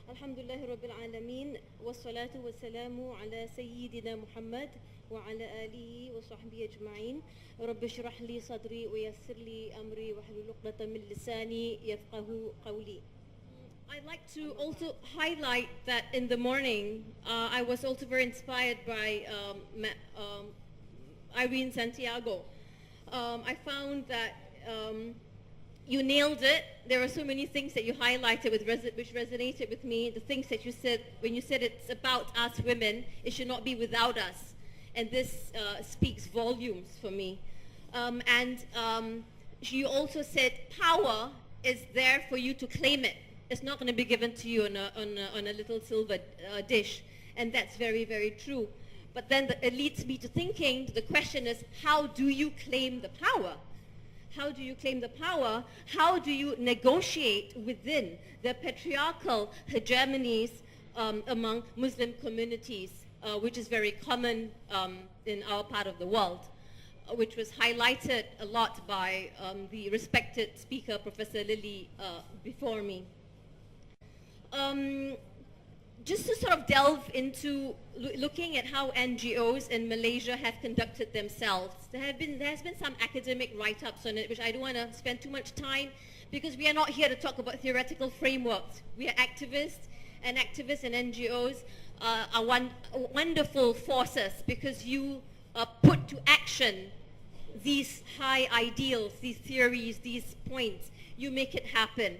الحمد لله رب العالمين والصلاة والسلام على سيدنا محمد وعلى آله وصحبه أجمعين. رب اشرح لي صدري ويسر لي أمري واحلل عقدة من لساني يفقهوا قولي. I'd like to also highlight that in the morning, I was also very inspired by Irene Santiago. I found that you nailed it. There are so many things that you highlighted which resonated with me. The things that you said, when you said it's about us women, it should not be without us. And this speaks volumes for me. You also said power is there for you to claim it. It's not going to be given to you on a little silver dish. And that's very, very true. But then it leads me to thinking, the question is, how do you claim the power? How do you claim the power? How do you negotiate within the patriarchal hegemonies among Muslim communities, which is very common in our part of the world, which was highlighted a lot by the respected speaker, Professor Lily, before me. Just to sort of delve into looking at how NGOs in Malaysia have conducted themselves, there has been some academic write-ups on it, which I don't want to spend too much time, because we are not here to talk about theoretical frameworks. We are activists, and NGOs are wonderful forces, because you put to action these high ideals, these theories, these points. You make it happen.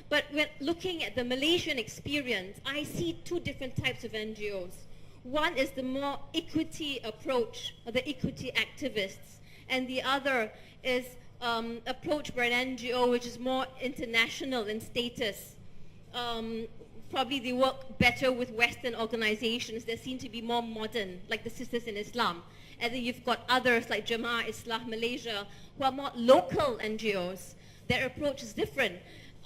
But when looking at the Malaysian experience, I see two different types of NGOs. One is the more equity approach, or the equity activists, and the other is approach by an NGO which is more international in status. Probably they work better with Western organizations that seem to be more modern, like the Sisters in Islam. And then you've got others like Jamaah Islah Malaysia, who are more local NGOs. Their approach is different.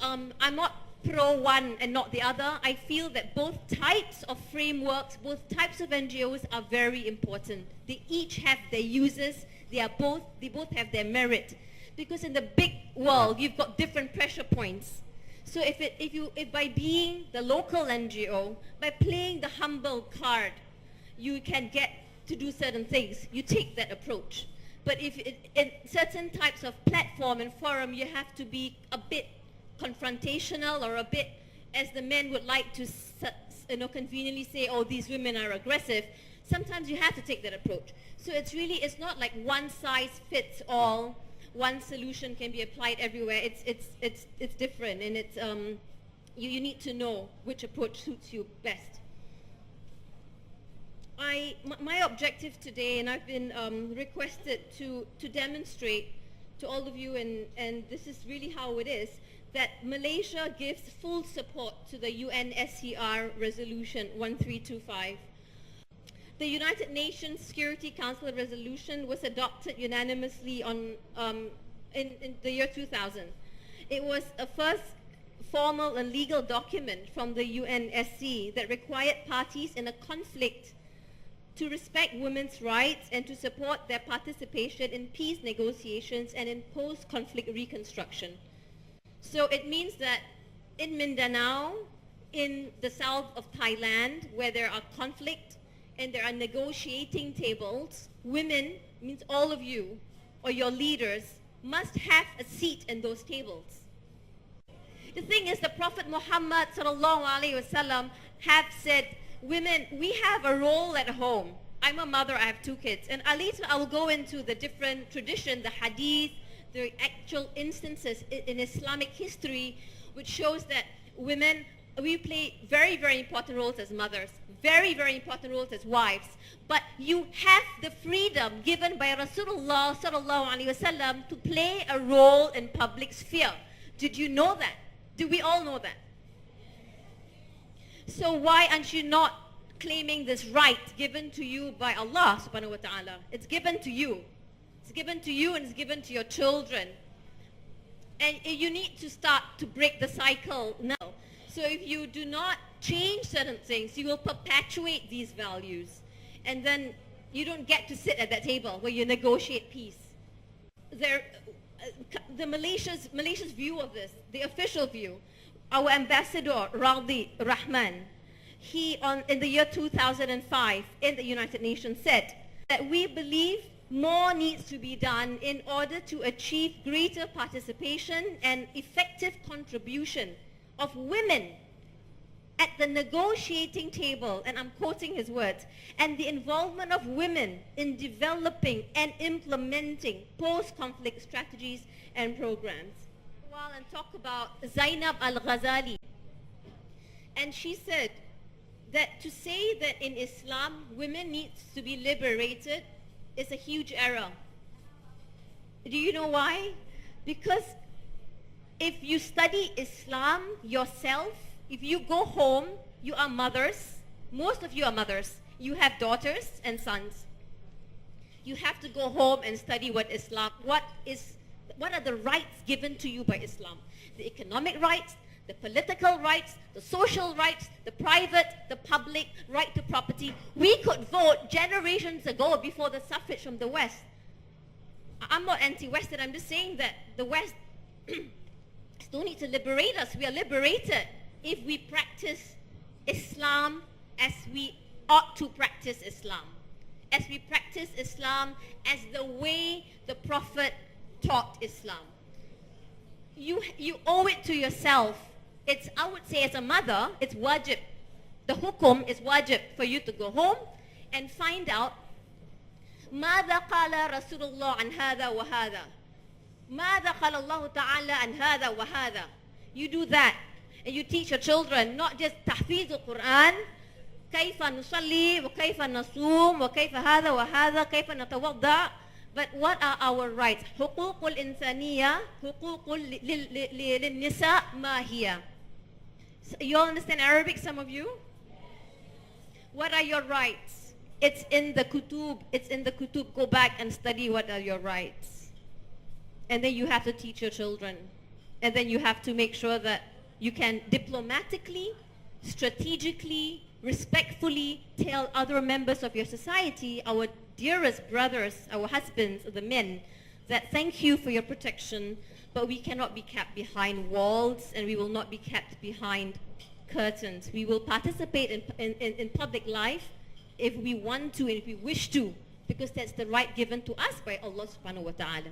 I'm not pro one and not the other. I feel that both types of frameworks, both types of NGOs are very important. They each have their uses. They both have their merit. Because in the big world, you've got different pressure points. So if by being the local NGO, by playing the humble card, you can get to do certain things, you take that approach. But if in certain types of platform and forum, you have to be a bit confrontational, or a bit, as the men would like to conveniently say, oh, these women are aggressive. Sometimes you have to take that approach. So it's not like one size fits all, one solution can be applied everywhere. It's different, and it's you need to know which approach suits you best. My objective today, and I've been requested to demonstrate to all of you, and this is really how it is, that Malaysia gives full support to the UNSCR Resolution 1325. The United Nations Security Council resolution was adopted unanimously in the year 2000. It was a first formal and legal document from the UNSC that required parties in a conflict to respect women's rights and to support their participation in peace negotiations and in post-conflict reconstruction. So it means that in Mindanao, in the south of Thailand, where there are conflict and there are negotiating tables, women, means all of you or your leaders, must have a seat in those tables. The thing is, the Prophet Muhammad sallallahu alaihi wasallam have said, women, we have a role at home. I'm a mother, I have 2 kids. And later I will go into the different tradition, the hadith, the actual instances in Islamic history, which shows that women, we play very, very important roles as mothers, very, very important roles as wives. But you have the freedom given by Rasulullah sallallahu alaihi wasallam to play a role in public sphere. Did you know that? Do we all know that? So why aren't you not claiming this right given to you by Allah subhanahu wa ta'ala? It's given to you. It's given to you, and it's given to your children. And you need to start to break the cycle now. So if you do not change certain things, you will perpetuate these values. And then you don't get to sit at that table where you negotiate peace. The Malaysia's view of this, the official view, our ambassador, Radi Rahman, in the year 2005 in the United Nations said that we believe more needs to be done in order to achieve greater participation and effective contribution of women at the negotiating table, and I'm quoting his words, and the involvement of women in developing and implementing post-conflict strategies and programs. Well, and talk about Zainab al-Ghazali. And she said that to say that in Islam women need to be liberated is a huge error. Do you know why? Because if you study Islam yourself, if you go home, you are mothers. Most of you are mothers. You have daughters and sons. You have to go home and study what are the rights given to you by Islam. The economic rights, the political rights, the social rights, the private, the public, right to property. We could vote generations ago before the suffrage from the West. I'm not anti-Western, I'm just saying that the West don't need to liberate us. We are liberated if we practice Islam as we ought to practice Islam. As we practice Islam as the way the Prophet taught Islam. You owe it to yourself. I would say as a mother, it's wajib. The hukum is wajib for you to go home and find out ماذا قال رسول الله عن هذا وهذا ماذا قال الله تعالى عن هذا وهذا. You do that and you teach your children not just تحفيظ القرآن كيف نصلي وكيف نصوم وكيف هذا وهذا كيف نتوضأ, but what are our rights? حقوق الإنسانية حقوق للنساء ما هي. You all understand Arabic, some of you? What are your rights? It's in the kutub. It's in the kutub. Go back and study what are your rights. And then you have to teach your children. And then you have to make sure that you can diplomatically, strategically, respectfully tell other members of your society, our dearest brothers, our husbands, the men, that thank you for your protection, but we cannot be kept behind walls and we will not be kept behind curtains. We will participate in public life if we want to and if we wish to, because that's the right given to us by Allah subhanahu wa ta'ala.